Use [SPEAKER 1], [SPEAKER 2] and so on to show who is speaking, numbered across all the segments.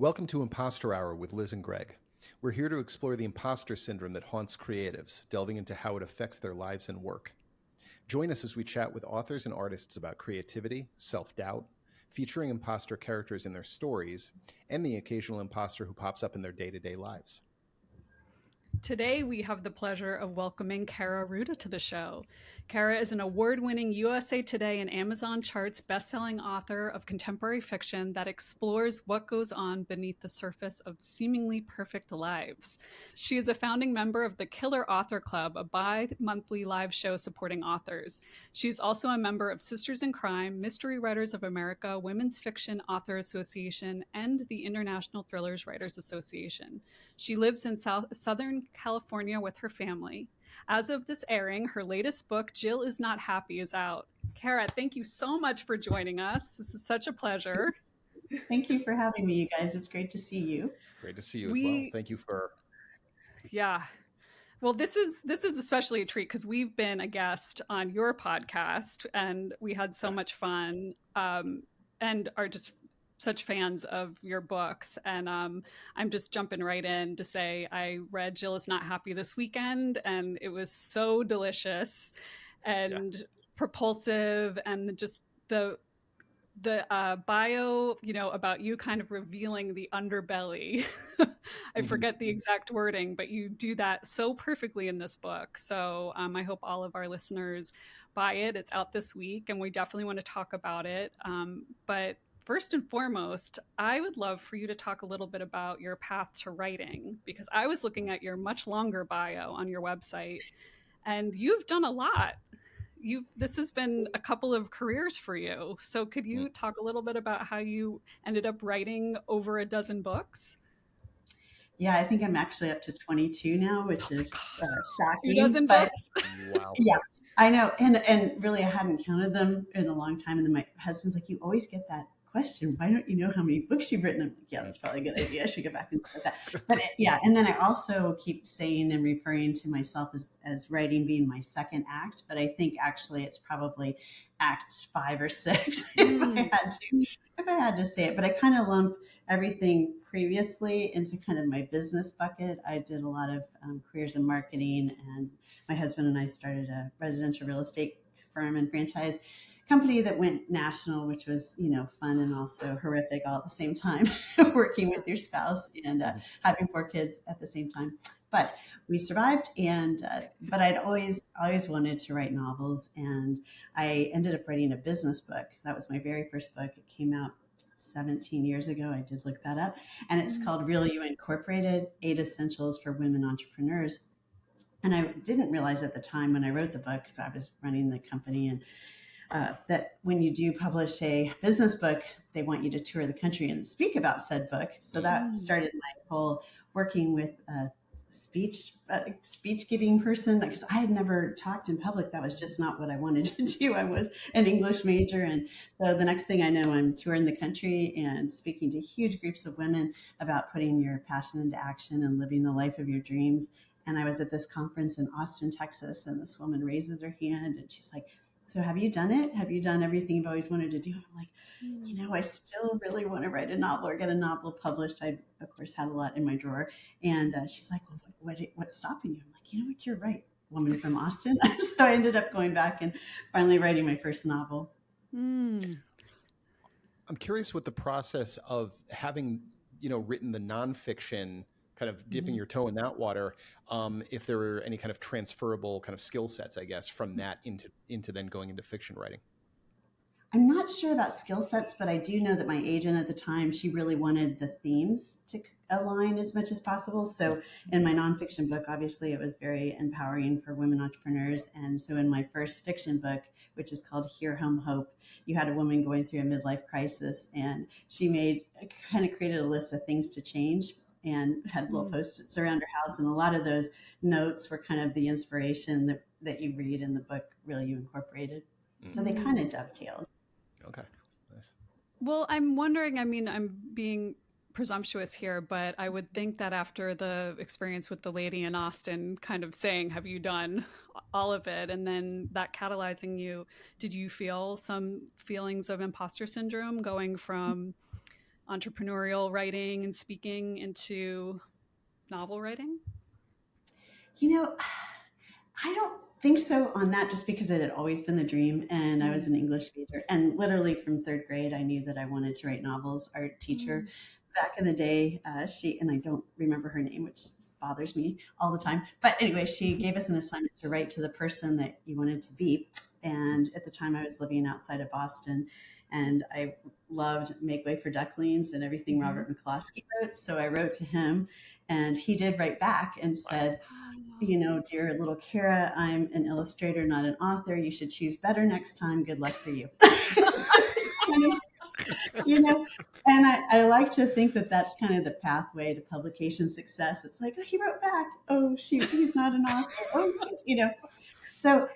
[SPEAKER 1] Welcome to Impostor Hour with Liz and Greg. We're here to explore the imposter syndrome that haunts creatives, delving into how it affects their lives and work. Join us as we chat with authors and artists about creativity, self-doubt, featuring imposter characters in their stories, and the occasional imposter who pops up in their day-to-day lives.
[SPEAKER 2] Today, we have the pleasure of welcoming Kaira Rouda to the show. Kaira is an award-winning USA Today and Amazon Charts bestselling author of contemporary fiction that explores what goes on beneath the surface of seemingly perfect lives. She is a founding member of the Killer Author Club, a bi-monthly live show supporting authors. She's also a member of Sisters in Crime, Mystery Writers of America, Women's Fiction Author Association, and the International Thrillers Writers Association. She lives in Southern California with her family. As of this airing, her latest book, Jill Is Not Happy, is out. Kaira, thank you so much for joining us. This is such a pleasure.
[SPEAKER 3] Thank you for having me, you guys. It's great to see you.
[SPEAKER 1] Great to see you as well. Thank you for...
[SPEAKER 2] Yeah. Well, this is especially a treat because we've been a guest on your podcast and we had so much fun and are just such fans of your books. And I'm just jumping right in to say I read Jill Is Not Happy this weekend and it was so delicious and propulsive, and just the bio, about you kind of revealing the underbelly. I forget the exact wording, but you do that so perfectly in this book. So I hope all of our listeners buy it. It's out this week and we definitely want to talk about it. But first and foremost, I would love for you to talk a little bit about your path to writing, because I was looking at your much longer bio on your website and you've done a lot. This has been a couple of careers for you. So could you talk a little bit about how you ended up writing over a dozen books?
[SPEAKER 3] Yeah, I think I'm actually up to 22 now, which is shocking.
[SPEAKER 2] 2 dozen books?
[SPEAKER 1] Wow.
[SPEAKER 3] Yeah, I know. And really, I hadn't counted them in a long time. And then my husband's like, you always get that question. Why don't you know how many books you've written? I'm like, yeah, that's probably a good idea. I should go back and start that. But and then I also keep saying and referring to myself as writing being my second act. But I think actually it's probably acts 5 or 6 if I had to say it. But I kind of lump everything previously into kind of my business bucket. I did a lot of careers in marketing, and my husband and I started a residential real estate firm and franchise company that went national, which was, fun and also horrific all at the same time, working with your spouse and having 4 kids at the same time. But we survived, but I'd always wanted to write novels, and I ended up writing a business book. That was my very first book. It came out 17 years ago. I did look that up. And it's called Real You Incorporated, 8 Essentials for Women Entrepreneurs. And I didn't realize at the time when I wrote the book, because I was running the company, and that when you do publish a business book, they want you to tour the country and speak about said book. So that started my whole working with a speech giving person, because I had never talked in public. That was just not what I wanted to do. I was an English major. And so the next thing I know, I'm touring the country and speaking to huge groups of women about putting your passion into action and living the life of your dreams. And I was at this conference in Austin, Texas, and this woman raises her hand and she's like, so have you done it? Have you done everything you've always wanted to do? I'm like, I still really want to write a novel or get a novel published. I, of course, had a lot in my drawer. And she's like, well, what's stopping you? I'm like, you know what? You're right, woman from Austin. So I ended up going back and finally writing my first novel.
[SPEAKER 1] I'm curious what the process of having, written the nonfiction, kind of dipping your toe in that water, if there were any kind of transferable kind of skill sets, I guess, from that into then going into fiction writing.
[SPEAKER 3] I'm not sure about skill sets, but I do know that my agent at the time, she really wanted the themes to align as much as possible. So in my nonfiction book, obviously it was very empowering for women entrepreneurs. And so in my first fiction book, which is called Here Home Hope, you had a woman going through a midlife crisis, and she created a list of things to change and had little Post-its around her house. And a lot of those notes were kind of the inspiration that you read in the book, Really You Incorporated. So they kind of dovetailed.
[SPEAKER 1] Okay, nice.
[SPEAKER 2] Well, I'm wondering, I'm being presumptuous here, but I would think that after the experience with the lady in Austin kind of saying, have you done all of it? And then that catalyzing you, did you feel some feelings of imposter syndrome going from entrepreneurial writing and speaking into novel writing?
[SPEAKER 3] I don't think so on that, just because it had always been the dream. And I was an English major. And literally from third grade, I knew that I wanted to write novels. Our teacher back in the day, and I don't remember her name, which bothers me all the time. But anyway, she gave us an assignment to write to the person that you wanted to be. And at the time I was living outside of Boston, and I loved Make Way for Ducklings and everything Robert McCloskey wrote. So I wrote to him, and he did write back and said, dear little Kaira, I'm an illustrator, not an author. You should choose better next time. Good luck for you. And I like to think that that's kind of the pathway to publication success. It's like, oh, he wrote back. Oh, shoot, he's not an author. Oh, So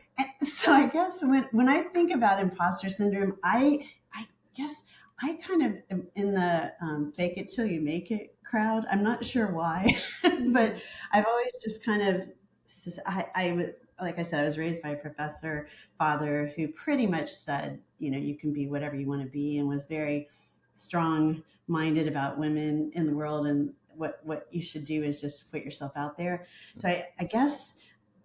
[SPEAKER 3] I guess when I think about imposter syndrome, I guess I kind of am in the fake it till you make it crowd. I'm not sure why, but I've always just kind of, like I said, I was raised by a professor father who pretty much said, you can be whatever you want to be, and was very strong minded about women in the world, and what you should do is just put yourself out there. So I guess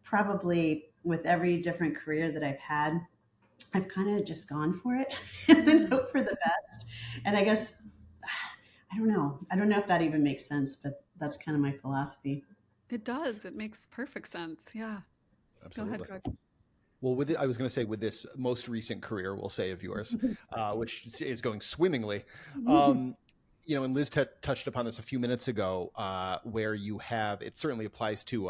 [SPEAKER 3] probably with every different career that I've had, I've kind of just gone for it and then hope for the best. And I guess, I don't know if that even makes sense, but that's kind of my philosophy.
[SPEAKER 2] It does. It makes perfect sense. Yeah.
[SPEAKER 1] Absolutely.
[SPEAKER 2] Go ahead, Greg.
[SPEAKER 1] Well, I was going to say, with this most recent career, we'll say, of yours, which is going swimmingly, and Liz touched upon this a few minutes ago, where you have, it certainly applies to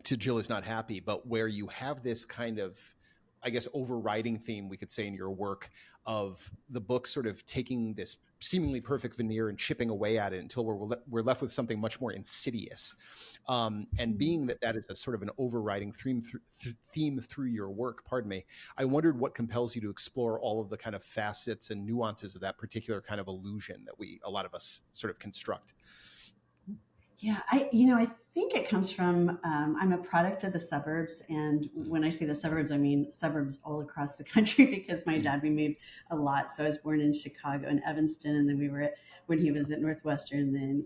[SPEAKER 1] Jill Is Not Happy, but where you have this kind of, I guess, overriding theme, we could say, in your work, of the book sort of taking this seemingly perfect veneer and chipping away at it until we're left with something much more insidious. And being that is a sort of an overriding theme through your work, I wondered what compels you to explore all of the kind of facets and nuances of that particular kind of illusion that a lot of us sort of construct.
[SPEAKER 3] Yeah, I think it comes from, I'm a product of the suburbs. And when I say the suburbs, I mean suburbs all across the country, because my dad, we moved a lot. So I was born in Chicago and Evanston, and then when he was at Northwestern, then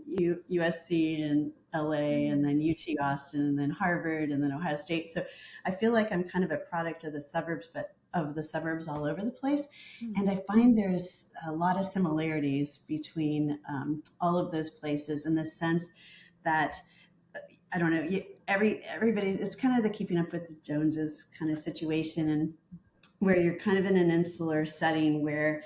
[SPEAKER 3] USC and LA, and then UT Austin, and then Harvard, and then Ohio State. So I feel like I'm kind of a product of the suburbs, but of the suburbs all over the place. And I find there's a lot of similarities between all of those places, in the sense that, I don't know, everybody, it's kind of the keeping up with the Joneses kind of situation, and where you're kind of in an insular setting where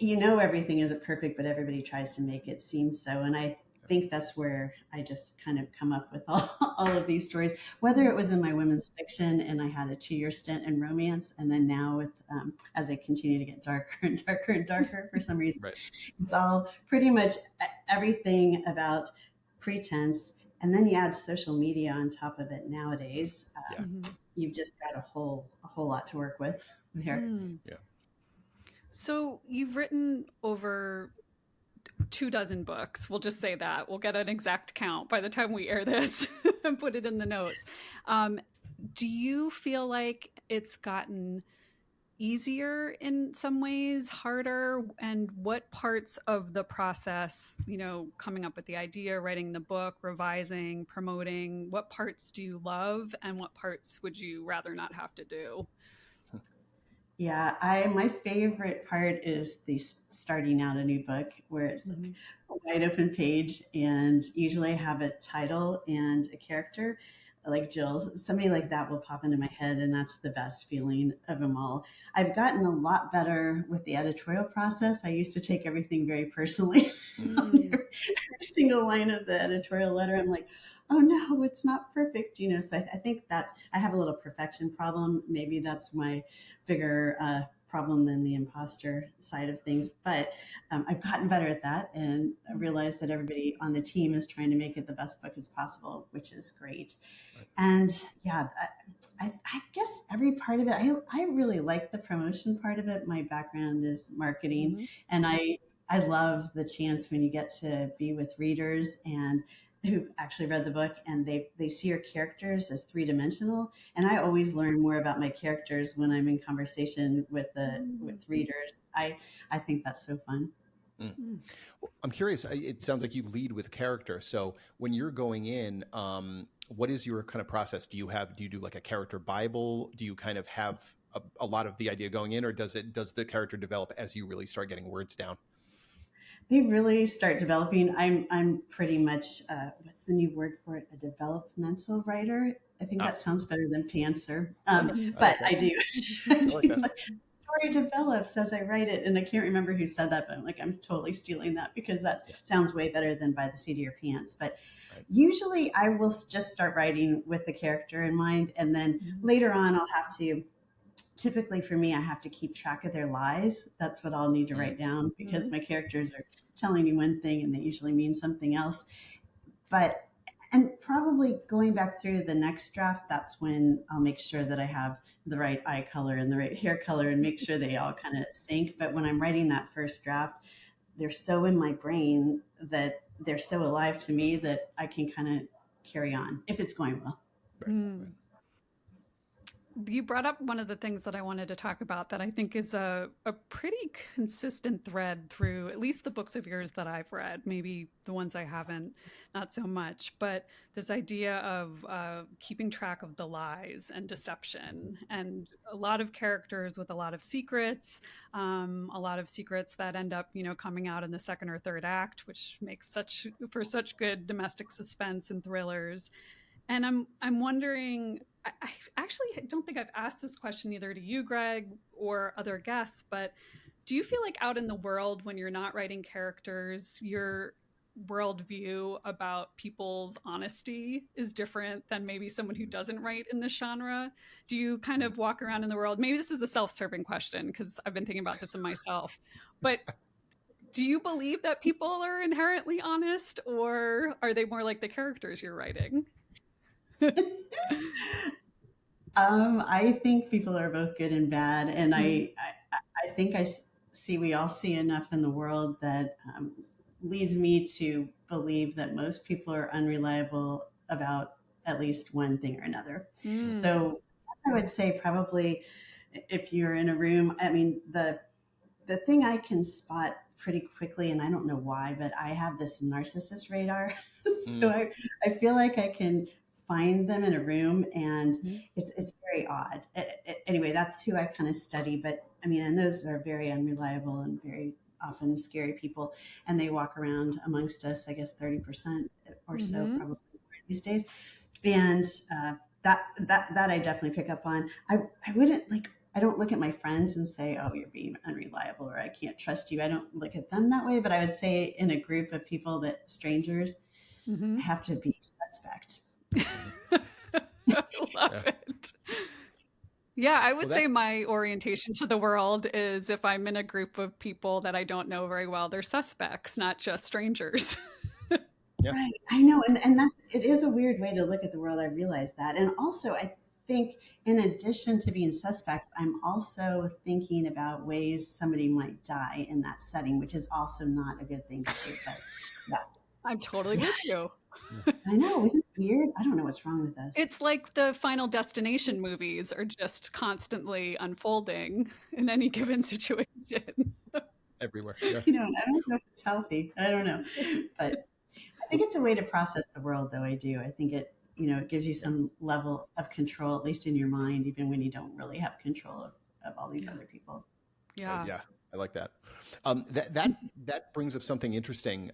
[SPEAKER 3] everything isn't perfect, but everybody tries to make it seem so. And I think that's where I just kind of come up with all of these stories, whether it was in my women's fiction, and I had a 2-year stint in romance, and then now with as I continue to get darker and darker and darker for some reason, right. It's all pretty much everything about pretense, and then you add social media on top of it nowadays. You've just got a whole lot to work with there.
[SPEAKER 1] Yeah.
[SPEAKER 2] So you've written over 24 books. We'll just say that. We'll get an exact count by the time we air this and put it in the notes. Do you feel like it's gotten easier in some ways, harder? And what parts of the process, coming up with the idea, writing the book, revising, promoting, what parts do you love, and what parts would you rather not have to do?
[SPEAKER 3] Yeah, my favorite part is the starting out a new book, where it's like a wide open page, and usually I have a title and a character. Like Jill, somebody like that will pop into my head, and that's the best feeling of them all. I've gotten a lot better with the editorial process. I used to take everything very personally. Every single line of the editorial letter, I'm like, oh no, it's not perfect. So I think that I have a little perfection problem. Maybe that's my bigger problem than the imposter side of things. But I've gotten better at that, and I realized that everybody on the team is trying to make it the best book as possible, which is great. Right. And yeah, I guess every part of it, I really like the promotion part of it. My background is marketing, and I love the chance when you get to be with readers and who've actually read the book, and they see your characters as 3-dimensional. And I always learn more about my characters when I'm in conversation with readers. I think that's so fun.
[SPEAKER 1] Mm. Well, I'm curious. It sounds like you lead with character. So when you're going in, what is your kind of process? Do you do like a character Bible? Do you kind of have a lot of the idea going in, or does the character develop as you really start getting words down?
[SPEAKER 3] They really start developing. I'm pretty much what's the new word for it? A developmental writer. I think that sounds better than pantser. But I do. I
[SPEAKER 1] like
[SPEAKER 3] do
[SPEAKER 1] that.
[SPEAKER 3] Story develops as I write it, and I can't remember who said that, but I'm totally stealing that because that sounds way better than by the seat of your pants. But usually, I will just start writing with the character in mind, and then later on, I'll have to. Typically for me, I have to keep track of their lies. That's what I'll need to write down because my characters are telling you one thing and they usually mean something else. But, and probably going back through the next draft, that's when I'll make sure that I have the right eye color and the right hair color and make sure they all kind of sync. But when I'm writing that first draft, they're so in my brain that they're so alive to me that I can kind of carry on if it's going well.
[SPEAKER 2] Right. You brought up one of the things that I wanted to talk about that I think is a pretty consistent thread through at least the books of yours that I've read, maybe the ones I haven't, not so much, but this idea of keeping track of the lies and deception, and a lot of characters with a lot of secrets that end up, coming out in the second or third act, which makes for such good domestic suspense and thrillers. And I'm wondering, I actually don't think I've asked this question either to you, Greg, or other guests, but do you feel like out in the world when you're not writing characters, your worldview about people's honesty is different than maybe someone who doesn't write in this genre? Do you kind of walk around in the world? Maybe this is a self-serving question because I've been thinking about this in myself, but do you believe that people are inherently honest, or are they more like the characters you're writing?
[SPEAKER 3] I think people are both good and bad, and I think I see we all see enough in the world that leads me to believe that most people are unreliable about at least one thing or another. So I would say probably if you're in a room, I mean the thing I can spot pretty quickly, and I don't know why, but I have this narcissist radar. So I feel like I can find them in a room, and it's very odd. Anyway, that's who I kind of study. But I mean, and those are very unreliable and very often scary people, and they walk around amongst us. I guess 30% or so probably these days, and that I definitely pick up on. I wouldn't like. I don't look at my friends and say, "Oh, you're being unreliable," or "I can't trust you." I don't look at them that way. But I would say in a group of people that strangers have to be suspect.
[SPEAKER 2] Love it. Yeah, I would say my orientation to the world is if I'm in a group of people that I don't know very well, they're suspects, not just strangers.
[SPEAKER 3] Right. I know. And it is a weird way to look at the world. I realize that. And also, I think in addition to being suspects, I'm also thinking about ways somebody might die in that setting, which is also not a good thing to do. But yeah.
[SPEAKER 2] I'm totally with you.
[SPEAKER 3] I know. Isn't it weird? I don't know what's wrong with us.
[SPEAKER 2] It's like the Final Destination movies are just constantly unfolding in any given situation.
[SPEAKER 1] Everywhere. Yeah.
[SPEAKER 3] I don't know if it's healthy. I don't know. But I think it's a way to process the world, though. I do. I think it gives you some level of control, at least in your mind, even when you don't really have control of all these other people.
[SPEAKER 2] Yeah.
[SPEAKER 1] Yeah. I like that. That brings up something interesting.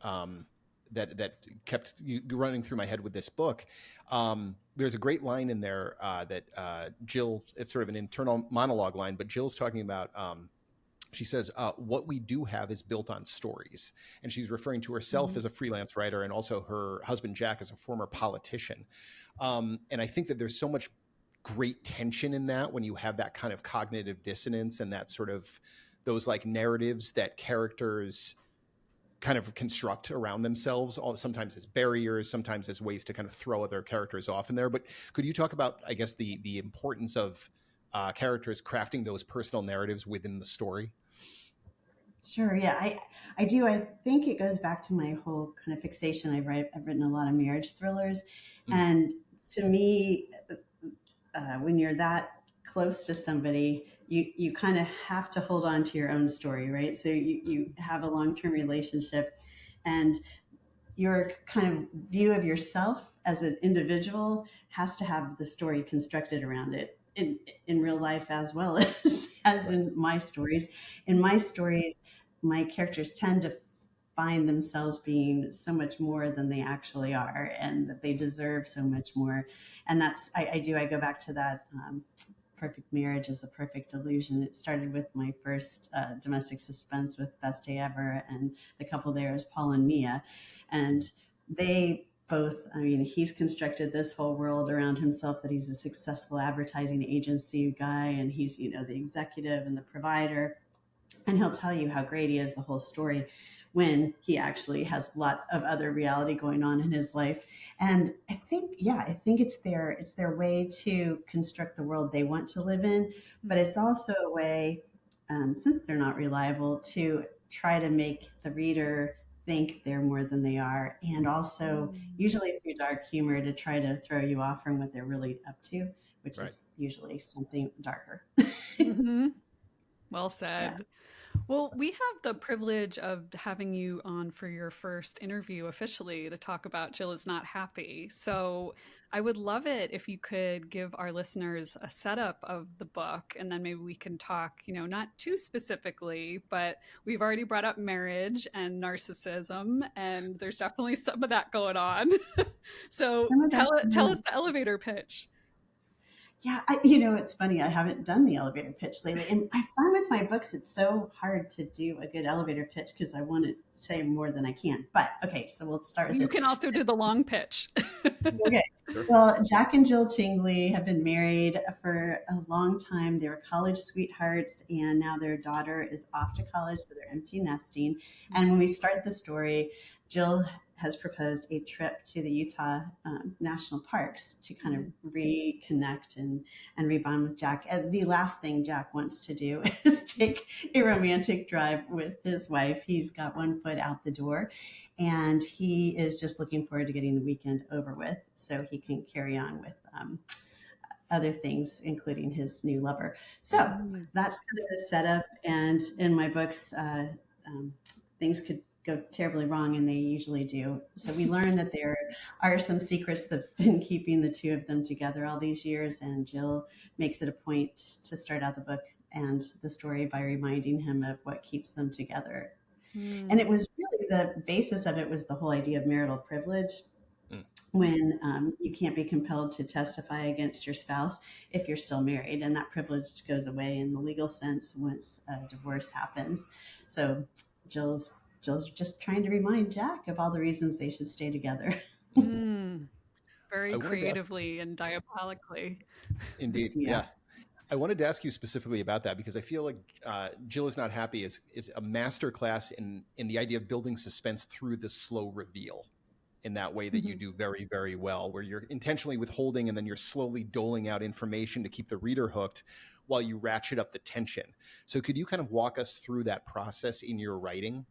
[SPEAKER 1] That kept running through my head with this book. There's a great line in there that Jill, it's sort of an internal monologue line, but Jill's talking about, she says, what we do have is built on stories. And she's referring to herself as a freelance writer and also her husband, Jack, as a former politician. And I think that there's so much great tension in that when you have that kind of cognitive dissonance and that sort of those like narratives that characters kind of construct around themselves, sometimes as barriers, sometimes as ways to kind of throw other characters off in there. But could you talk about, I guess, the importance of characters crafting those personal narratives within the story?
[SPEAKER 3] Sure. Yeah, I do. I think it goes back to my whole kind of fixation. I've written a lot of marriage thrillers. And to me, when you're that close to somebody, you kind of have to hold on to your own story, right? So you have a long-term relationship, and your kind of view of yourself as an individual has to have the story constructed around it in real life as well as in my stories. In my stories, my characters tend to find themselves being so much more than they actually are, and that they deserve so much more. And that's I go back to that. Perfect marriage is a perfect illusion. It started with my first domestic suspense with Best Day Ever, and the couple there is Paul and Mia, and they both, I mean, he's constructed this whole world around himself that he's a successful advertising agency guy, and he's, you know, the executive and the provider, and he'll tell you how great he is the whole story, when he actually has a lot of other reality going on in his life. And I think it's their way to construct the world they want to live in, but it's also a way, since they're not reliable, to try to make the reader think they're more than they are, and also usually through dark humor to try to throw you off from what they're really up to, which is usually something darker.
[SPEAKER 2] Mm-hmm. Well said. Yeah. Well, we have the privilege of having you on for your first interview officially to talk about Jill is Not Happy. So I would love it if you could give our listeners a setup of the book, and then maybe we can talk, you know, not too specifically, but we've already brought up marriage and narcissism, and there's definitely some of that going on. So tell us the elevator pitch.
[SPEAKER 3] Yeah, it's funny. I haven't done the elevator pitch lately. And I find with my books, it's so hard to do a good elevator pitch because I want to say more than I can. But okay, so we'll start with
[SPEAKER 2] You can also do the long pitch.
[SPEAKER 3] Okay. Well, Jack and Jill Tingley have been married for a long time. They were college sweethearts, and now their daughter is off to college, so they're empty nesting. And when we start the story, Jill has proposed a trip to the Utah national parks to kind of reconnect and rebond with Jack. And the last thing Jack wants to do is take a romantic drive with his wife. He's got one foot out the door, and he is just looking forward to getting the weekend over with so he can carry on with other things, including his new lover. So that's kind of the setup. And in my books, things could go terribly wrong, and they usually do. So we learn that there are some secrets that have been keeping the two of them together all these years, and Jill makes it a point to start out the book and the story by reminding him of what keeps them together. And it was really, the basis of it was the whole idea of marital privilege, when you can't be compelled to testify against your spouse if you're still married, and that privilege goes away in the legal sense once a divorce happens. So Jill's just trying to remind Jack of all the reasons they should stay together.
[SPEAKER 2] Very creatively and diabolically.
[SPEAKER 1] Indeed, yeah. I wanted to ask you specifically about that because I feel like Jill is Not Happy is a masterclass in the idea of building suspense through the slow reveal in that way that you do very, very well, where you're intentionally withholding and then you're slowly doling out information to keep the reader hooked while you ratchet up the tension. So could you kind of walk us through that process in your writing?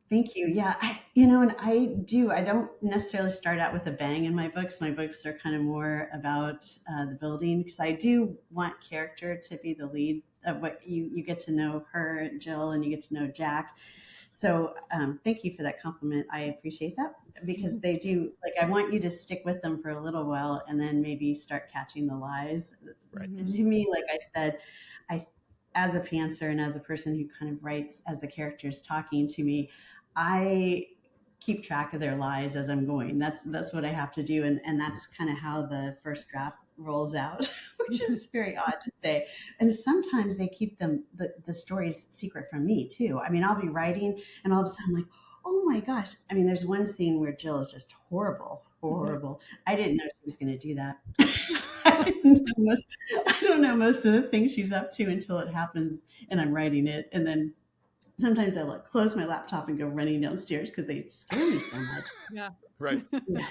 [SPEAKER 3] Thank you. Yeah, and I don't necessarily start out with a bang in my books. My books are kind of more about the building, because I do want character to be the lead of what you get to know her, Jill, and you get to know Jack. So thank you for that compliment. I appreciate that, because they do, like, I want you to stick with them for a little while and then maybe start catching the lies. Right. To me, like I said, as a pantser and as a person who kind of writes as the characters talking to me, I keep track of their lies as I'm going. That's what I have to do. And that's kind of how the first draft rolls out, which is very odd to say. And sometimes they keep the stories secret from me too. I mean, I'll be writing and all of a sudden I'm like, oh my gosh. I mean, there's one scene where Jill is just horrible. I didn't know she was going to do that. I don't know most of the things she's up to until it happens and I'm writing it. And then sometimes I close my laptop and go running downstairs because they scare me so much.
[SPEAKER 2] Yeah.
[SPEAKER 1] Right.
[SPEAKER 3] Yeah.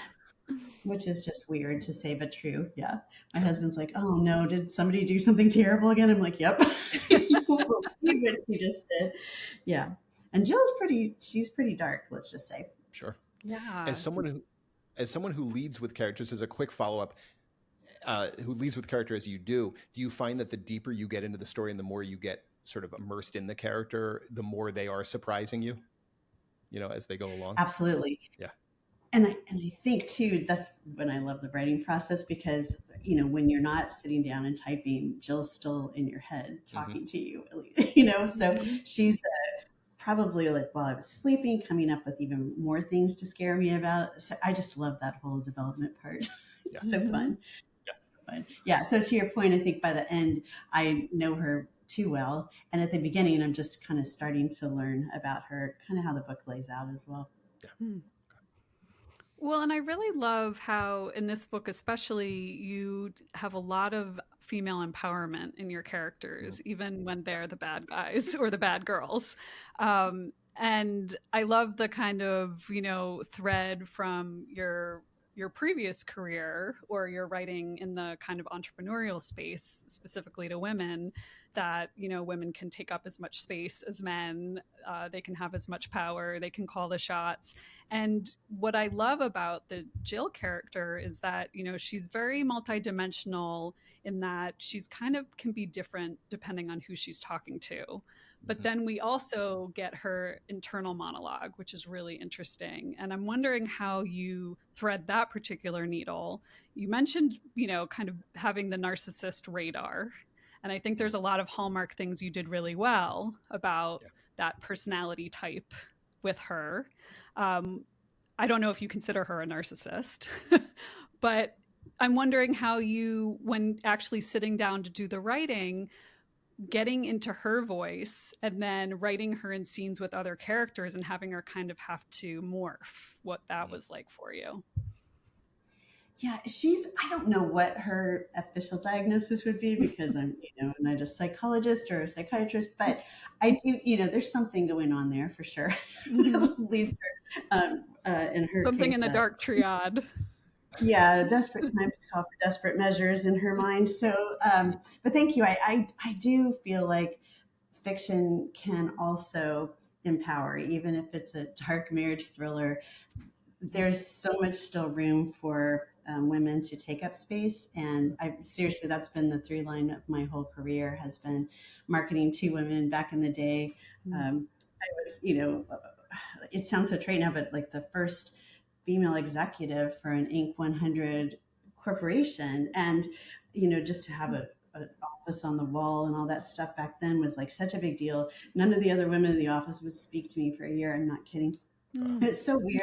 [SPEAKER 3] Which is just weird to say, but true. Yeah. My husband's like, oh no, did somebody do something terrible again? I'm like, yep. You won't believe what she just did. Yeah. And Jill's she's pretty dark, let's just say.
[SPEAKER 1] Sure.
[SPEAKER 2] Yeah.
[SPEAKER 1] As someone who leads with characters, as a quick follow-up, who leads with character as you do you find that the deeper you get into the story and the more you get sort of immersed in the character, the more they are surprising you, as they go along?
[SPEAKER 3] Absolutely.
[SPEAKER 1] Yeah.
[SPEAKER 3] And I think too, that's when I love the writing process, because, when you're not sitting down and typing, Jill's still in your head talking to you, so she's probably like while I was sleeping, coming up with even more things to scare me about. So I just love that whole development part. It's so fun. Yeah. So to your point, I think by the end, I know her too well. And at the beginning, I'm just kind of starting to learn about her, kind of how the book lays out as well.
[SPEAKER 1] Yeah.
[SPEAKER 2] Well, and I really love how in this book, especially, you have a lot of female empowerment in your characters, even when they're the bad guys or the bad girls. And I love the kind of, thread from your previous career or your writing in the kind of entrepreneurial space, specifically to women, that women can take up as much space as men, they can have as much power, they can call the shots. And what I love about the Jill character is that she's very multidimensional in that she's kind of can be different depending on who she's talking to. But then we also get her internal monologue, which is really interesting. And I'm wondering how you thread that particular needle. You mentioned, kind of having the narcissist radar. And I think there's a lot of hallmark things you did really well about that personality type with her. I don't know if you consider her a narcissist, but I'm wondering how you, when actually sitting down to do the writing, getting into her voice and then writing her in scenes with other characters and having her kind of have to morph, what that was like for you.
[SPEAKER 3] Yeah, I don't know what her official diagnosis would be, because I'm, not a psychologist or a psychiatrist, but I do, there's something going on there for sure. Leaves her, in her
[SPEAKER 2] something
[SPEAKER 3] case,
[SPEAKER 2] in the dark triad.
[SPEAKER 3] Yeah, desperate times call for desperate measures in her mind. So, but thank you. I do feel like fiction can also empower, even if it's a dark marriage thriller. There's so much still room for women to take up space, and seriously, that's been the through line of my whole career, has been marketing to women. Back in the day, I was, it sounds so trite now, but like the first female executive for an Inc. 100 corporation, and just to have an office on the wall and all that stuff back then was like such a big deal. None of the other women in the office would speak to me for a year. I'm not kidding. It's so weird.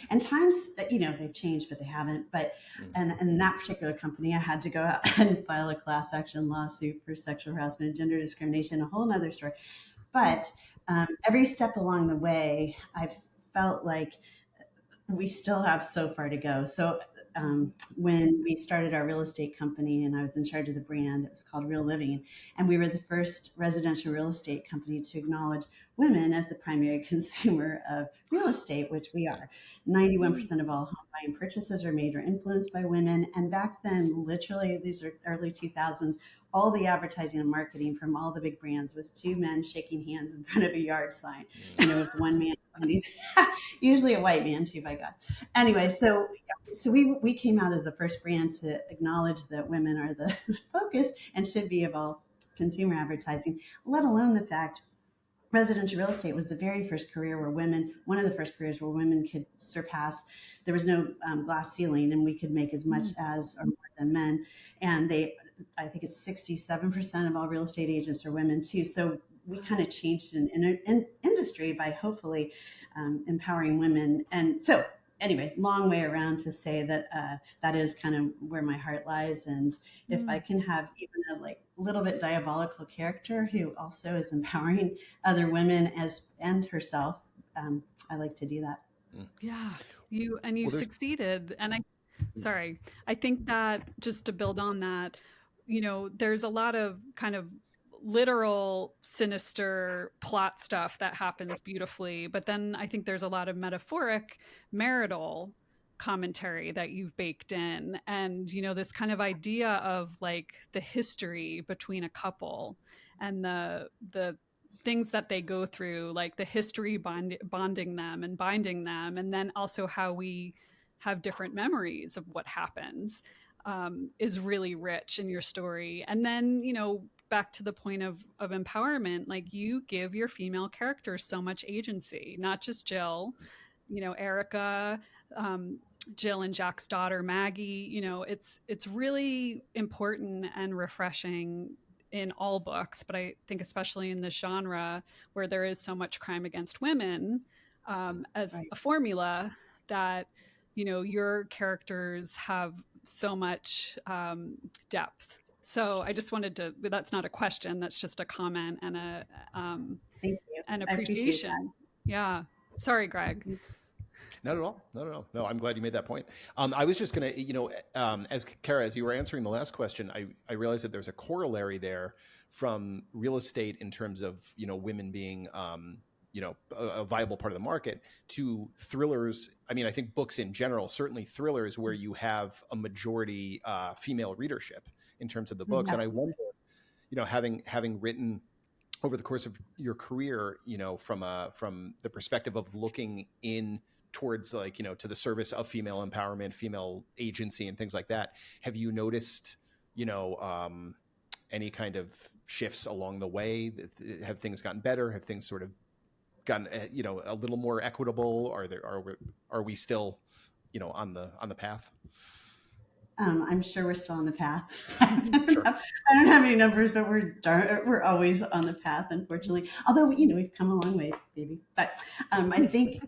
[SPEAKER 3] And times that, they've changed, but they haven't. But, and that particular company, I had to go out and file a class action lawsuit for sexual harassment, gender discrimination, a whole nother story. But every step along the way, I've felt like we still have so far to go. So when we started our real estate company and I was in charge of the brand, it was called Real Living. And we were the first residential real estate company to acknowledge women as the primary consumer of real estate, which we are. 91% of all home buying purchases are made or influenced by women. And back then, literally, these are early 2000s, all the advertising and marketing from all the big brands was two men shaking hands in front of a yard sign, with one man, usually a white man too, by God. Anyway, so we came out as the first brand to acknowledge that women are the focus and should be of all consumer advertising, let alone the fact residential real estate was the very first career where one of the first careers where women could surpass, there was no glass ceiling, and we could make as much as or more than men. And I think it's 67% of all real estate agents are women too. So we kind of changed an industry by hopefully empowering women. And so anyway, long way around to say that that is kind of where my heart lies. And if I can have even a little bit diabolical character who also is empowering other women and herself, I like to do that.
[SPEAKER 2] Yeah, you've succeeded. And I think that just to build on that, there's a lot of kind of literal sinister plot stuff that happens beautifully, but then I think there's a lot of metaphoric marital commentary that you've baked in, and this kind of idea of like the history between a couple and the things that they go through, like the history bonding them and binding them, and then also how we have different memories of what happens. is really rich in your story. And then, back to the point of empowerment, like you give your female characters so much agency, not just Jill, Erica, Jill and Jack's daughter, Maggie. It's really important and refreshing in all books, but I think especially in this genre where there is so much crime against women, as a formula that, your characters have so much depth. So I just wanted to, that's not a question, that's just a comment and
[SPEAKER 3] Thank you.
[SPEAKER 2] an appreciation. Yeah. Sorry, Greg.
[SPEAKER 1] Not at all. No, I'm glad you made that point. I was just going to, as Kaira, as you were answering the last question, I realized that there's a corollary there from real estate in terms of, women being, a viable part of the market to thrillers. I mean, I think books in general, certainly thrillers where you have a majority female readership in terms of the books. Yes. And I wonder, having written over the course of your career, from the perspective of looking in towards to the service of female empowerment, female agency and things like that. Have you noticed, any kind of shifts along the way? Have things gotten better? Have things sort of gotten, a little more equitable? Are we still, on the path?
[SPEAKER 3] I'm sure we're still on the path.
[SPEAKER 1] Sure.
[SPEAKER 3] I don't have any numbers, but we're always on the path, unfortunately. Although, we've come a long way, baby. But I think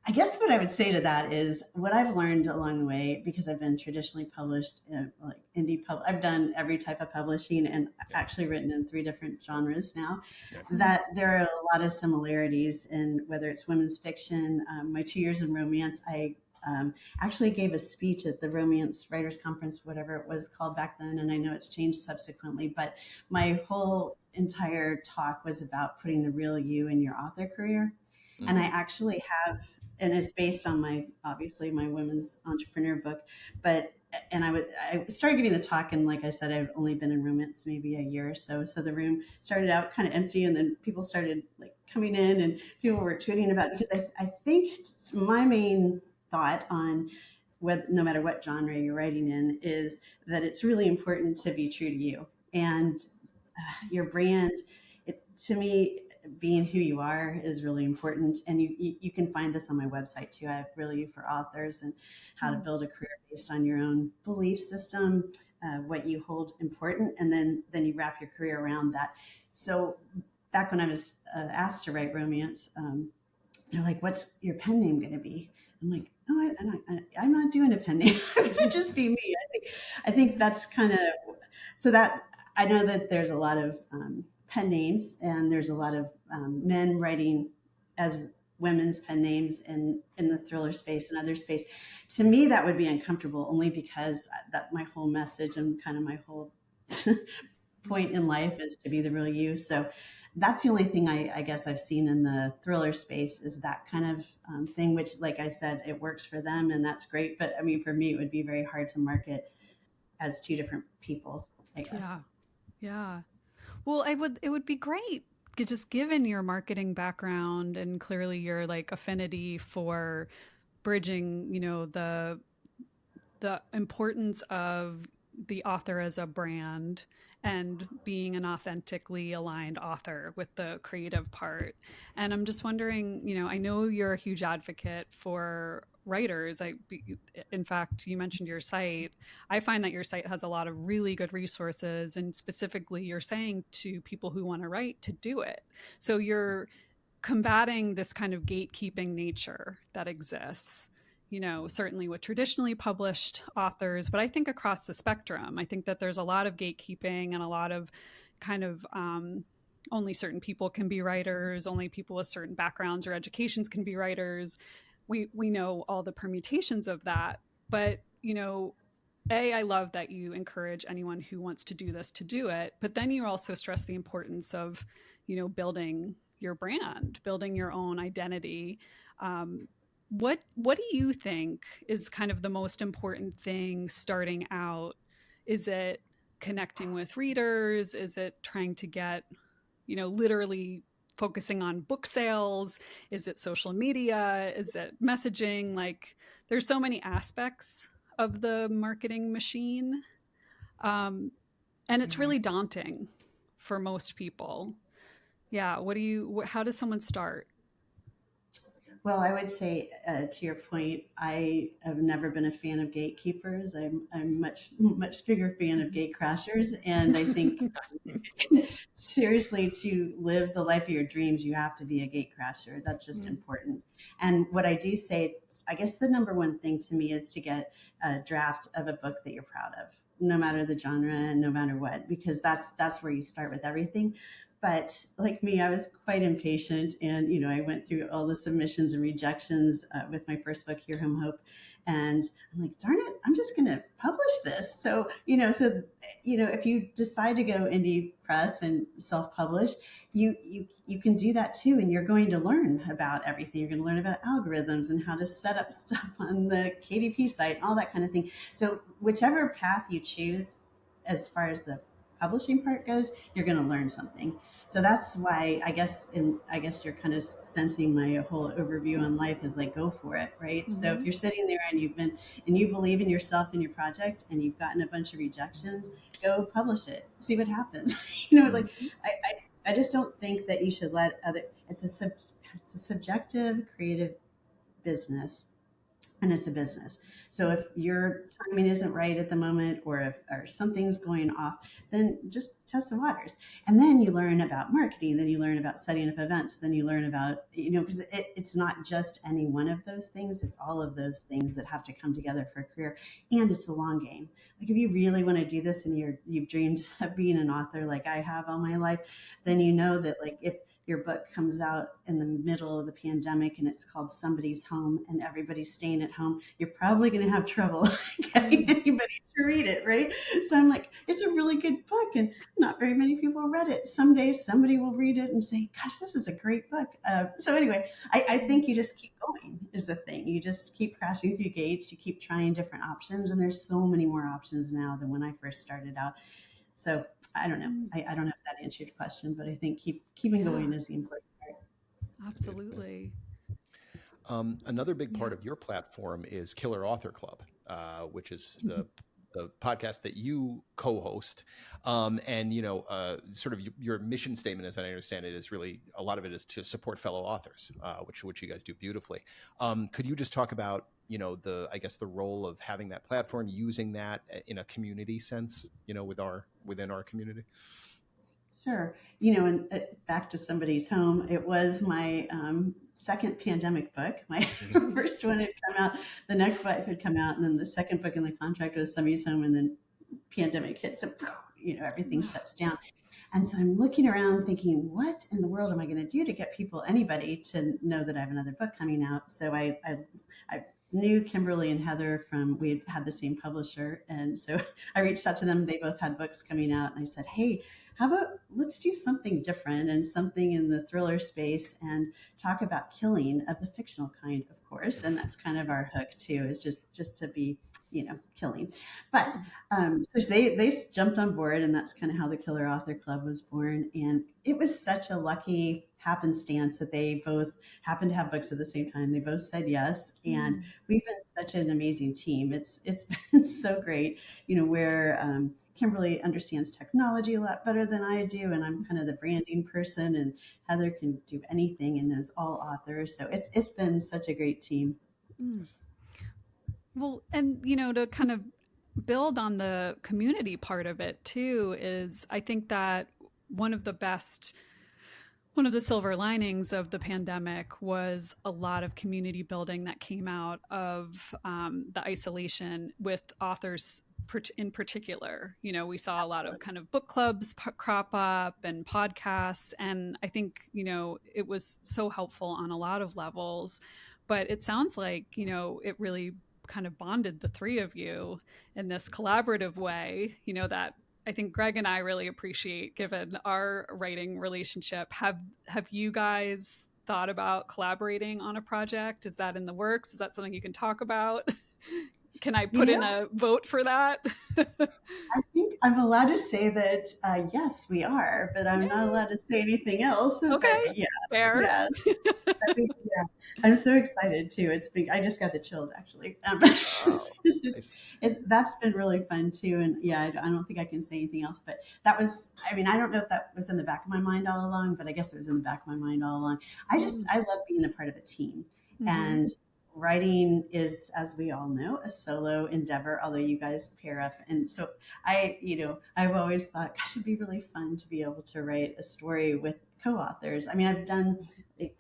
[SPEAKER 3] I guess what I would say to that is what I've learned along the way, because I've been traditionally published, like I've done every type of publishing and actually written in 3 different genres now, that there are a lot of similarities in whether it's women's fiction. My 2 years in romance, I actually gave a speech at the Romance Writers Conference, whatever it was called back then, and I know it's changed subsequently, but my whole entire talk was about putting the real you in your author career. Mm-hmm. And I actually have, and it's based on my women's entrepreneur book, and I started giving the talk, and like I said, I've only been in romance maybe a year or so. So the room started out kind of empty, and then people started like coming in, and people were tweeting about it, because I think my main thought on no matter what genre you're writing in is that it's really important to be true to you and your brand. To me, being who you are is really important, and you can find this on my website too. I have really for authors and how to build a career based on your own belief system, what you hold important, and then you wrap your career around that. So back when I was asked to write romance, they're like, "What's your pen name going to be?" I'm like, "Oh, I'm not doing a pen name. I'm going to just be me." I think that's kind of so that I know that there's a lot of pen names, and there's a lot of men writing as women's pen names in the thriller space and other space. To me, that would be uncomfortable, only because that my whole message and kind of my whole point in life is to be the real you. So that's the only thing I guess I've seen in the thriller space is that kind of thing, which, like I said, it works for them and that's great. But I mean, for me, it would be very hard to market as 2 different people, I guess.
[SPEAKER 2] Yeah. Well, it would be great, just given your marketing background and clearly your like affinity for bridging, the importance of the author as a brand and being an authentically aligned author with the creative part. And I'm just wondering, I know you're a huge advocate for writers. In fact, you mentioned your site. I find that your site has a lot of really good resources, and specifically you're saying to people who want to write to do it. So you're combating this kind of gatekeeping nature that exists, certainly with traditionally published authors, but I think across the spectrum. I think that there's a lot of gatekeeping and a lot of kind of only certain people can be writers, only people with certain backgrounds or educations can be writers. We know all the permutations of that, but, I love that you encourage anyone who wants to do this to do it, but then you also stress the importance of, building your brand, building your own identity. What do you think is kind of the most important thing starting out? Is it connecting with readers? Is it trying to get, literally focusing on book sales? Is it social media? Is it messaging? Like, there's so many aspects of the marketing machine. And it's really daunting for most people. Yeah. How does someone start?
[SPEAKER 3] Well, I would say to your point, I have never been a fan of gatekeepers. I'm much bigger fan of gate crashers, and I think seriously, to live the life of your dreams, you have to be a gate crasher. That's just important. And what I do say, I guess the number one thing to me is to get a draft of a book that you're proud of, no matter the genre and no matter what, because that's where you start with everything. But like me, I was quite impatient, and I went through all the submissions and rejections with my first book, Here Home Hope, and I'm like, darn it, I'm just going to publish this. So if you decide to go indie press and self-publish, you can do that too, and you're going to learn about everything. You're going to learn about algorithms and how to set up stuff on the KDP site and all that kind of thing. So whichever path you choose, as far as the publishing part goes, you're going to learn something. So that's why I guess you're kind of sensing my whole overview on life is like, go for it, right? So if you're sitting there and you believe in yourself and your project and you've gotten a bunch of rejections, go publish it, see what happens. Like I just don't think that you should let it's a subjective creative business, and it's a business. So if your timing isn't right at the moment, or something's going off, then just test the waters. And then you learn about marketing, then you learn about setting up events, then you learn about, because it's not just any one of those things, it's all of those things that have to come together for a career. And it's a long game. Like if you really want to do this and you've dreamed of being an author like I have all my life, then you know that like if your book comes out in the middle of the pandemic and it's called Somebody's Home and everybody's staying at home, you're probably going to have trouble getting anybody to read it, right? So I'm like, it's a really good book and not very many people read it. Someday somebody will read it and say, gosh, this is a great book. So anyway, I think you just keep going is the thing. You just keep crashing through gates. You keep trying different options. And there's so many more options now than when I first started out. So I don't know. I don't know if that answered your question, but I think keeping going is the important part.
[SPEAKER 2] Absolutely.
[SPEAKER 1] Another big part of your platform is Killer Author Club, which is the podcast that you co-host. And, sort of your mission statement, as I understand it, is really a lot of it is to support fellow authors, which you guys do beautifully. Could you just talk about, the role of having that platform, using that in a community sense, within our community?
[SPEAKER 3] Sure. And back to Somebody's Home, it was my second pandemic book. My first one had come out, the next wife had come out, and then the second book in the contract was Somebody's Home, and then pandemic hit, so everything shuts down. And so I'm looking around thinking, what in the world am I going to do to get anybody to know that I have another book coming out? So I knew Kimberly and Heather we had the same publisher. And so I reached out to them. They both had books coming out. And I said, hey, how about let's do something different and something in the thriller space and talk about killing of the fictional kind, of course. And that's kind of our hook too, is just to be, killing. But so they jumped on board, and that's kind of how the Killer Author Club was born. And it was such a lucky happenstance that they both happened to have books at the same time. They both said yes. And we've been such an amazing team. It's been so great, where Kimberly understands technology a lot better than I do, and I'm kind of the branding person, and Heather can do anything and knows all authors. So it's been such a great team.
[SPEAKER 2] Well, and to kind of build on the community part of it too, is I think that one of the silver linings of the pandemic was a lot of community building that came out of the isolation with authors in particular. We saw a lot of kind of book clubs crop up and podcasts, and I think it was so helpful on a lot of levels. But it sounds like it really kind of bonded the three of you in this collaborative way, that I think Greg and I really appreciate, given our writing relationship. Have you guys thought about collaborating on a project? Is that in the works? Is that something you can talk about? Can I put in a vote for that?
[SPEAKER 3] I think I'm allowed to say that, yes, we are, but I'm not allowed to say anything else.
[SPEAKER 2] Okay,
[SPEAKER 3] But yeah,
[SPEAKER 2] fair.
[SPEAKER 3] yes. I think, yeah, I'm so excited too. It's been, I just got the chills actually.
[SPEAKER 1] Wow. Nice.
[SPEAKER 3] That's been really fun too. And yeah, I don't think I can say anything else, but that was, I mean, I don't know if that was in the back of my mind all along, but I guess it was in the back of my mind all along. I love being a part of a team. And writing is, as we all know, a solo endeavor, although you guys pair up. And so I've always thought, gosh, it'd be really fun to be able to write a story with co-authors. I mean, I've done like,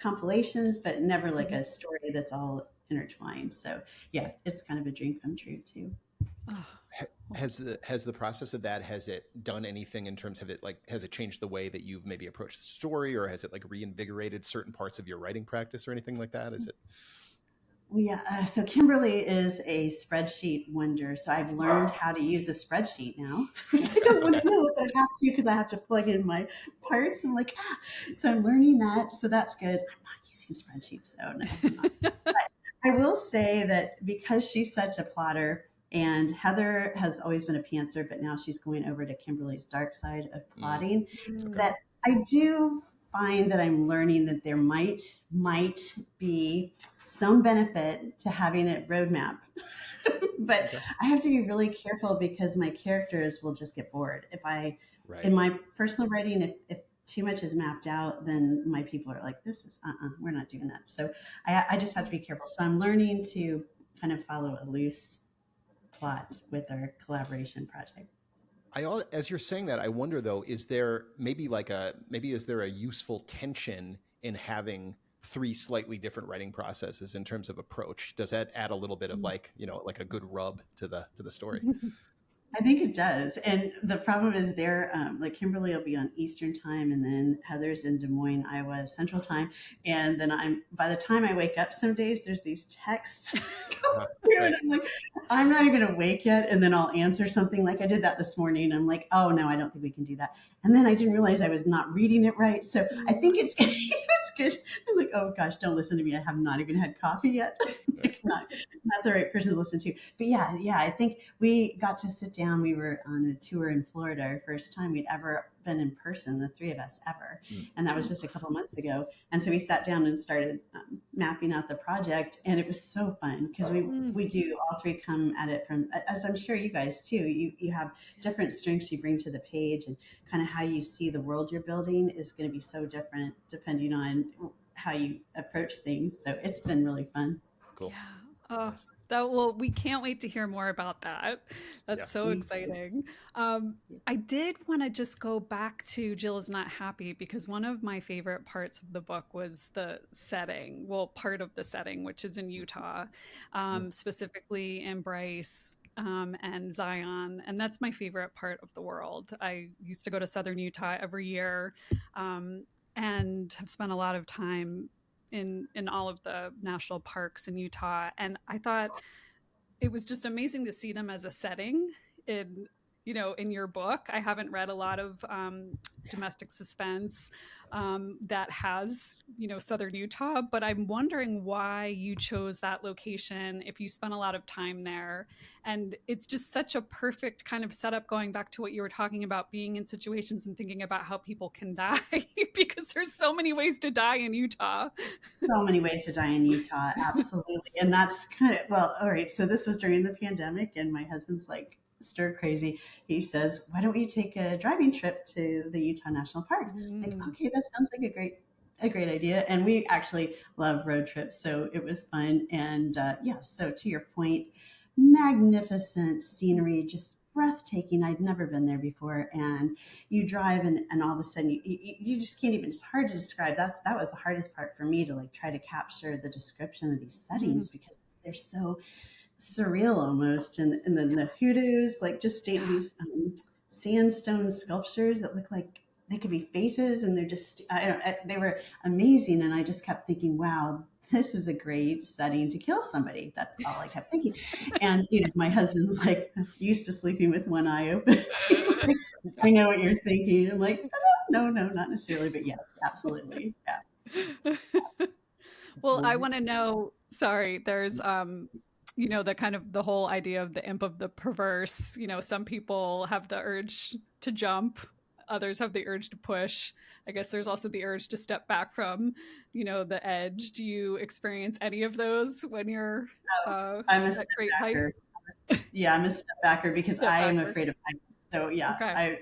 [SPEAKER 3] compilations, but never like a story that's all intertwined. So yeah, it's kind of a dream come true too.
[SPEAKER 2] Oh.
[SPEAKER 1] Has the process of that, has it done anything in terms of it, like, has it changed the way that you've maybe approached the story, or has it like reinvigorated certain parts of your writing practice or anything like that? Is it?
[SPEAKER 3] Yeah, so Kimberly is a spreadsheet wonder. So I've learned how to use a spreadsheet now, which I don't want to know, but I have to because I have to plug in my parts. I'm like, so I'm learning that. So that's good. I'm not using spreadsheets though. No, I'm not. But I will say that because she's such a plotter, and Heather has always been a pantser, but now she's going over to Kimberly's dark side of plotting, that I do find that I'm learning that there might be some benefit to having it roadmap. But I have to be really careful because my characters will just get bored. If in my personal writing, if too much is mapped out, then my people are like, this is, we're not doing that. So I just have to be careful. So I'm learning to kind of follow a loose plot with our collaboration project.
[SPEAKER 1] As you're saying that, I wonder though, is there is there a useful tension in having three slightly different writing processes in terms of approach? Does that add a little bit of like a good rub to the story?
[SPEAKER 3] I think it does. And the problem is like Kimberly will be on Eastern time, and then Heather's in Des Moines, Iowa, Central time. And then by the time I wake up some days, there's these texts going through, and I'm like, I'm not even awake yet. And then I'll answer something like I did that this morning. I'm like, oh no, I don't think we can do that. And then I didn't realize I was not reading it right. So I think it's good. I'm like, oh gosh, don't listen to me. I have not even had coffee yet. Like, not the right person to listen to. But yeah, I think we got to sit down. We were on a tour in Florida, our first time we'd ever been in person, the three of us ever. And that was just a couple months ago. And so we sat down and started mapping out the project. And it was so fun because we do all three come at it from, as I'm sure you guys too, you have different strengths you bring to the page, and kind of how you see the world you're building is going to be so different depending on how you approach things. So it's been really fun.
[SPEAKER 1] Cool.
[SPEAKER 2] Yeah. Well, we can't wait to hear more about that. That's so exciting. I did want to just go back to Jill is Not Happy, because one of my favorite parts of the book was the setting. Well, part of the setting, which is in Utah, specifically in Bryce and Zion. And that's my favorite part of the world. I used to go to Southern Utah every year and have spent a lot of time in all of the national parks in Utah. And I thought it was just amazing to see them as a setting in your book. I haven't read a lot of domestic suspense that has, Southern Utah, but I'm wondering why you chose that location if you spent a lot of time there. And it's just such a perfect kind of setup, going back to what you were talking about, being in situations and thinking about how people can die, because there's so many ways to die in Utah.
[SPEAKER 3] So many ways to die in Utah. Absolutely. And that's kind of, well, all right. So this was during the pandemic, and my husband's like stir crazy. He says, why don't we take a driving trip to the Utah National Park? Like, okay, that sounds like a great idea. And we actually love road trips, so it was fun. And so to your point, magnificent scenery, just breathtaking. I'd never been there before. And you drive and all of a sudden you just can't even, it's hard to describe. That was the hardest part for me, to like try to capture the description of these settings, because they're so surreal almost. And then the hoodoos, like just these sandstone sculptures that look like they could be faces, and they're just, they were amazing. And I just kept thinking, wow, this is a great setting to kill somebody. That's all I kept thinking. And, my husband's like used to sleeping with one eye open. He's like, I know what you're thinking. I'm like, no, not necessarily, but yes, absolutely. Yeah.
[SPEAKER 2] Well, I want to know, sorry, there's you know, the kind of the whole idea of the imp of the perverse. You know, some people have the urge to jump, others have the urge to push. I guess there's also the urge to step back from, you know, the edge. Do you experience any of those when you're
[SPEAKER 3] I'm a
[SPEAKER 2] at
[SPEAKER 3] step
[SPEAKER 2] great
[SPEAKER 3] backer.
[SPEAKER 2] heights?
[SPEAKER 3] Yeah, I'm a step backer because
[SPEAKER 2] Step
[SPEAKER 3] I am
[SPEAKER 2] backer.
[SPEAKER 3] afraid of heights. So yeah,
[SPEAKER 2] Okay.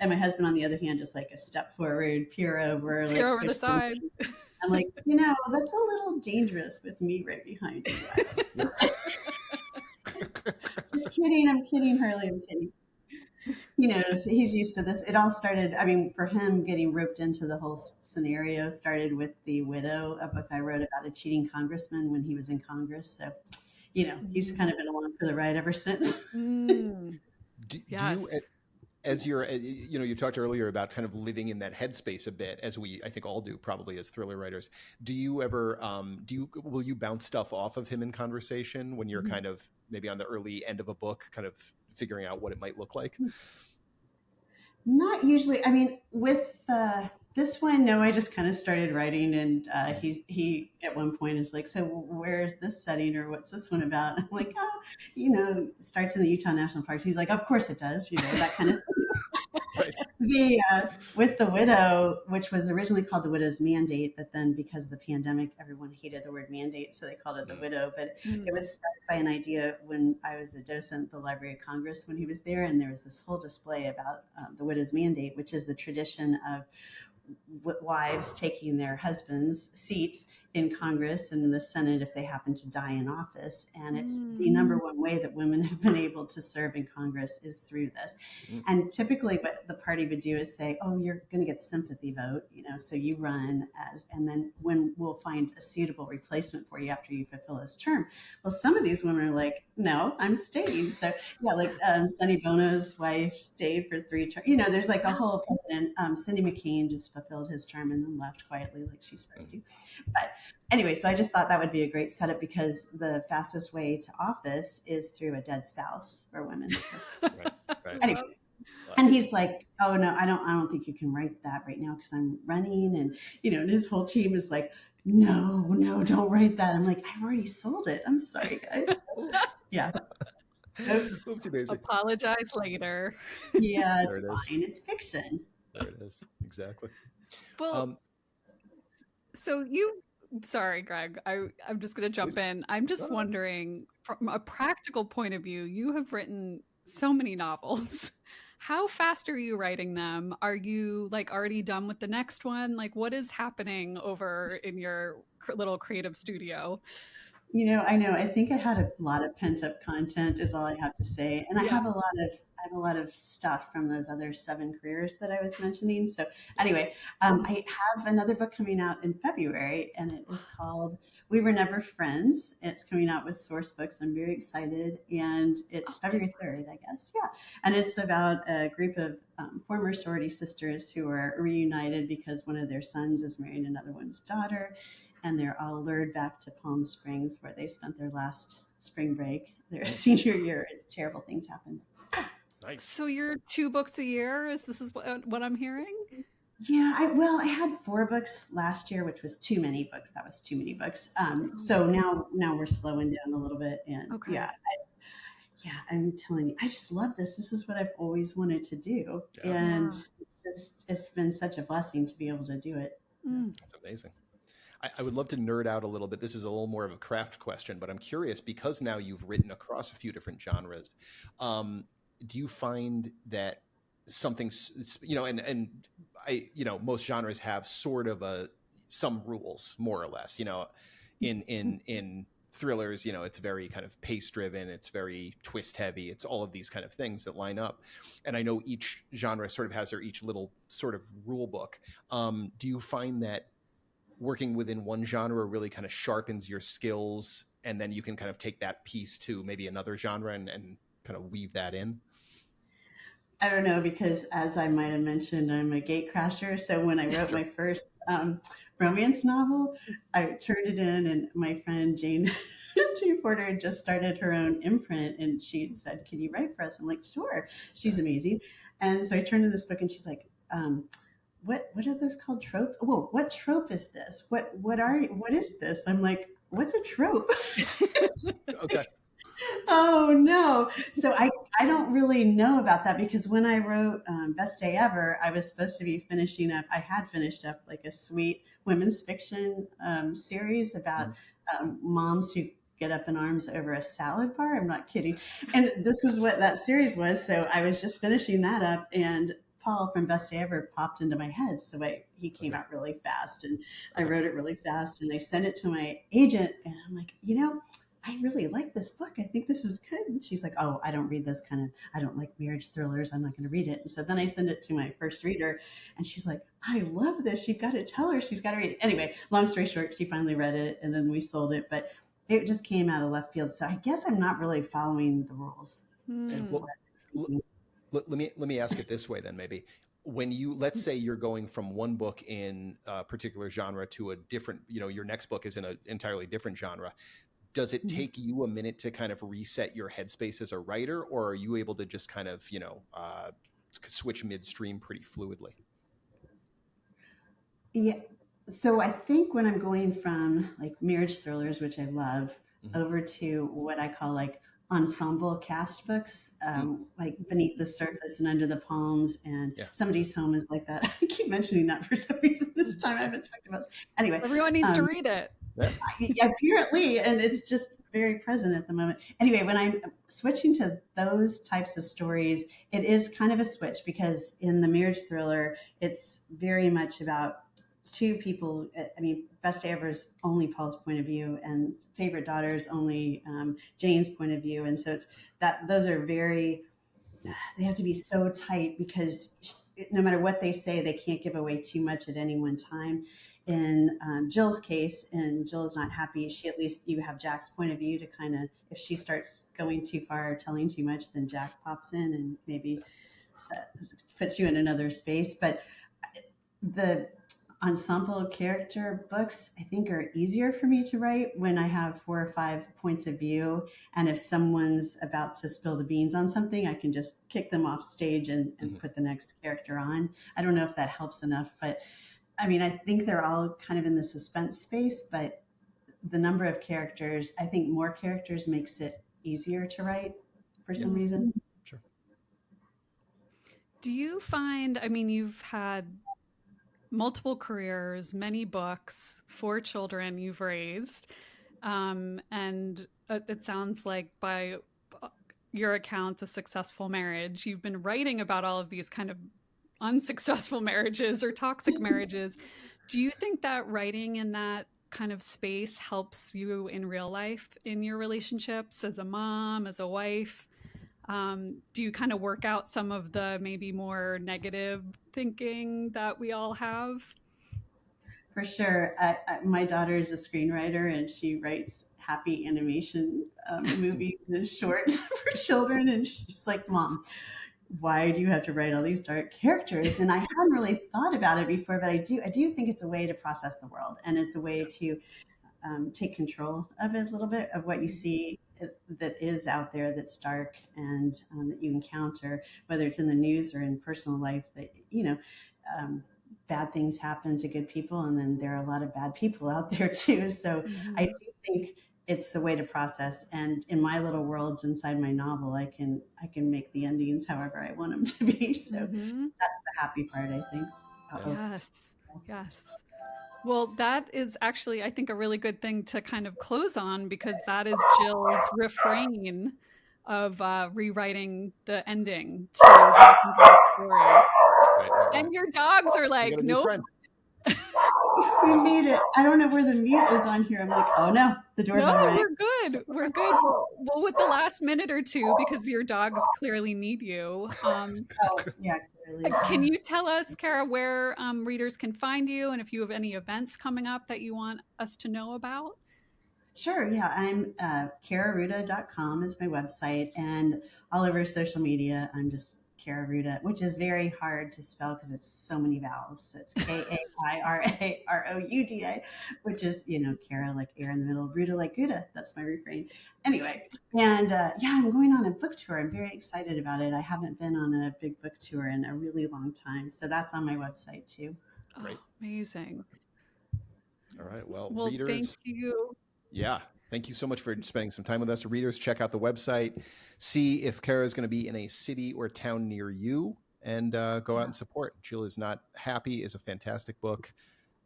[SPEAKER 3] and my husband on the other hand, just like a step forward, peer over,
[SPEAKER 2] Peer
[SPEAKER 3] like
[SPEAKER 2] over the
[SPEAKER 3] push
[SPEAKER 2] side.
[SPEAKER 3] something. I'm like, you know, that's a little dangerous with me right behind you. Just kidding. I'm kidding, Harley. I'm kidding. He knows, he's used to this. It all started, I mean, for him, getting roped into the whole scenario started with The Widow, a book I wrote about a cheating congressman when he was in Congress. So, you know, he's kind of been along for the ride ever since.
[SPEAKER 2] Mm.
[SPEAKER 1] Do
[SPEAKER 2] Yes.
[SPEAKER 1] you, as you're, you know, you talked earlier about kind of living in that headspace a bit, as we, I think, all do probably as thriller writers. Do you ever, will you bounce stuff off of him in conversation when you're kind of maybe on the early end of a book, kind of figuring out what it might look like?
[SPEAKER 3] Not usually. I mean, with this one, no, I just kind of started writing, and he at one point is like, "So where is this setting, or what's this one about?" I'm like, "Oh, you know, starts in the Utah National Parks." He's like, "Of course it does," you know, that kind of thing.
[SPEAKER 1] Right.
[SPEAKER 3] With The Widow, which was originally called The Widow's Mandate, but then because of the pandemic, everyone hated the word mandate, so they called it The Widow. But it was sparked by an idea when I was a docent at the Library of Congress when he was there, and there was this whole display about the widow's mandate, which is the tradition of wives taking their husbands' seats in Congress and in the Senate if they happen to die in office. And it's the number one way that women have been able to serve in Congress is through this. And typically what the party would do is say, oh, you're going to get the sympathy vote, you know, so you run as, and then when we'll find a suitable replacement for you after you fulfill this term. Well, some of these women are like, no, I'm staying. So yeah, like Sonny Bono's wife stayed for 3 terms. You know, there's like a whole president. Cindy McCain just fulfilled his term and then left quietly like she's supposed to. But anyway, so I just thought that would be a great setup because the fastest way to office is through a dead spouse for women.
[SPEAKER 1] Right.
[SPEAKER 3] Anyway, and he's like, oh no, I don't think you can write that right now because I'm running, and you know, and his whole team is like, no, don't write that. I'm like, I've already sold it. I'm sorry, guys. Yeah.
[SPEAKER 1] Oopsie daisy.
[SPEAKER 2] Apologize later.
[SPEAKER 3] Yeah, it's fine. It's fiction.
[SPEAKER 1] There it is. Exactly.
[SPEAKER 2] Well, so sorry, Greg, I'm just going to jump in. I'm just wondering, from a practical point of view, you have written so many novels. How fast are you writing them? Are you like already done with the next one? Like what is happening over in your little creative studio?
[SPEAKER 3] You know, I know. I think I had a lot of pent up content is all I have to say. And I have a lot of stuff from those other 7 careers that I was mentioning. So anyway, I have another book coming out in February and it is called We Were Never Friends. It's coming out with Source Books. I'm very excited. And it's February 3rd, I guess. Yeah. And it's about a group of former sorority sisters who are reunited because one of their sons is marrying another one's daughter. And they're all lured back to Palm Springs where they spent their last spring break, their senior year, and terrible things happened.
[SPEAKER 1] Nice.
[SPEAKER 2] So you're 2 books a year? Is what I'm hearing?
[SPEAKER 3] Yeah, I had 4 books last year, which was too many books. That was too many books. So now we're slowing down a little bit. And I'm telling you, I just love this. This is what I've always wanted to do. Yeah. And it's been such a blessing to be able to do it.
[SPEAKER 1] That's amazing. I would love to nerd out a little bit. This is a little more of a craft question, but I'm curious because now you've written across a few different genres. Do you find that something, you know, and I, you know, most genres have sort of some rules, more or less, you know, in thrillers, you know, it's very kind of pace driven. It's very twist heavy. It's all of these kind of things that line up. And I know each genre sort of has their each little sort of rule book. Do you find that working within one genre really kind of sharpens your skills and then you can kind of take that piece to maybe another genre and kind of weave that in?
[SPEAKER 3] I don't know, because as I might have mentioned, I'm a gate crasher. So when I wrote my first romance novel, I turned it in and my friend Jane Porter had just started her own imprint and she had said, can you write for us? I'm like, sure. She's amazing. And so I turned in this book and she's like, what are those called? Trope? Whoa, what trope is this? What is this? I'm like, what's a trope?
[SPEAKER 1] Okay.
[SPEAKER 3] Oh no. So I don't really know about that because when I wrote Best Day Ever, I was supposed to be finishing up, I had finished up like a sweet women's fiction series about moms who get up in arms over a salad bar. I'm not kidding. And this was what that series was. So I was just finishing that up, and Paul from Best Day Ever popped into my head. So he came out really fast, and I wrote it really fast, and I sent it to my agent, and I'm like, I really like this book. I think this is good. And she's like, oh, I don't read this kind of, I don't like marriage thrillers. I'm not going to read it. And so then I send it to my first reader, and she's like, I love this. You've got to tell her she's got to read it. Anyway, long story short, she finally read it, and then we sold it, but it just came out of left field. So I guess I'm not really following the rules.
[SPEAKER 1] Well, let me ask it this way then, maybe. When let's say you're going from one book in a particular genre to a different, your next book is in an entirely different genre. Does it take you a minute to kind of reset your headspace as a writer, or are you able to just kind of, switch midstream pretty fluidly?
[SPEAKER 3] Yeah. So I think when I'm going from like marriage thrillers, which I love, over to what I call like ensemble cast books, like Beneath the Surface and Under the Palms, and Somebody's Home is like that. I keep mentioning that for some reason this time. I haven't talked about it. Anyway,
[SPEAKER 2] everyone needs to read it.
[SPEAKER 3] Apparently, and it's just very present at the moment. Anyway, when I'm switching to those types of stories, it is kind of a switch because in the marriage thriller, it's very much about two people. I mean, Best Day Ever is only Paul's point of view, and Favorite Daughter is only Jane's point of view, and so it's that those are they have to be so tight because no matter what they say, they can't give away too much at any one time. In Jill's case, and Jill is not happy, at least you have Jack's point of view to kind of, if she starts going too far or telling too much, then Jack pops in and maybe puts you in another space. But the ensemble character books, I think, are easier for me to write when I have 4 or 5 points of view. And if someone's about to spill the beans on something, I can just kick them off stage and put the next character on. I don't know if that helps enough, but I mean, I think they're all kind of in the suspense space, but the number of characters, I think more characters makes it easier to write for some reason.
[SPEAKER 1] Sure.
[SPEAKER 2] Do you find, I mean, you've had multiple careers, many books, 4 children you've raised, and it sounds like by your account, a successful marriage. You've been writing about all of these kind of unsuccessful marriages or toxic marriages. Do you think that writing in that kind of space helps you in real life, in your relationships as a mom, as a wife? Do you kind of work out some of the maybe more negative thinking that we all have?
[SPEAKER 3] For sure. My daughter is a screenwriter, and she writes happy animation movies and shorts for children. And she's like, Mom, why do you have to write all these dark characters? And I hadn't really thought about it before, but I do think it's a way to process the world, and it's a way to take control of it a little bit, of what you see that is out there that's dark, and that you encounter, whether it's in the news or in personal life, that bad things happen to good people, and then there are a lot of bad people out there too. So I do think it's a way to process, and in my little worlds inside my novel, I can make the endings however I want them to be. So that's the happy part, I think.
[SPEAKER 2] Yes. Well, that is actually, I think, a really good thing to kind of close on, because that is Jill's refrain of rewriting the ending to the story. Right. And your dogs are like, nope.
[SPEAKER 3] We made it. I don't know where the mute is on here. I'm like, oh no, the doorbell rang.
[SPEAKER 2] We're good. Well, with the last minute or two, because your dogs clearly need you.
[SPEAKER 3] Clearly.
[SPEAKER 2] Can you tell us, Kaira, where readers can find you, and if you have any events coming up that you want us to know about?
[SPEAKER 3] Sure. Yeah. I'm KairaRouda.com is my website, and all over social media, I'm just Kaira Rouda, which is very hard to spell because it's so many vowels. So it's Kairarouda, which is, Kaira like air in the middle, Rouda like Gouda. That's my refrain. Anyway, and I'm going on a book tour. I'm very excited about it. I haven't been on a big book tour in a really long time. So that's on my website too.
[SPEAKER 1] Great.
[SPEAKER 2] Oh, amazing.
[SPEAKER 1] All right. Well,
[SPEAKER 2] Well,
[SPEAKER 1] readers.
[SPEAKER 2] thank you.
[SPEAKER 1] Yeah. Thank you so much for spending some time with us. Readers, check out the website, see if Kaira is going to be in a city or town near you, and go out and support. Jill Is Not Happy is a fantastic book.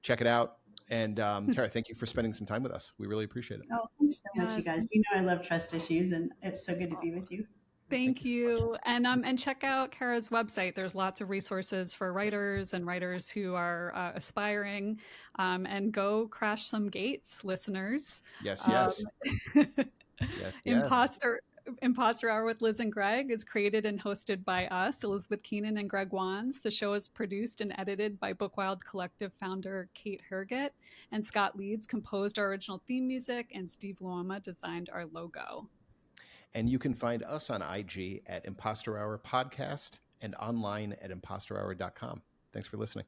[SPEAKER 1] Check it out. And Kaira, thank you for spending some time with us. We really appreciate it.
[SPEAKER 3] Oh, thanks so much, you guys. You know I love trust issues, and it's so good to be with you.
[SPEAKER 2] Thank you. And check out Kaira's website. There's lots of resources for writers and writers who are aspiring. And go crash some gates, listeners.
[SPEAKER 1] Yes, yes.
[SPEAKER 2] Impostor Hour with Liz and Greg is created and hosted by us, Elizabeth Keenan and Greg Wands. The show is produced and edited by Bookwild Collective founder Kate Herget, and Scott Leeds composed our original theme music, and Steve Luoma designed our logo.
[SPEAKER 1] And you can find us on IG at Impostor Hour Podcast and online at impostorhour.com. Thanks for listening.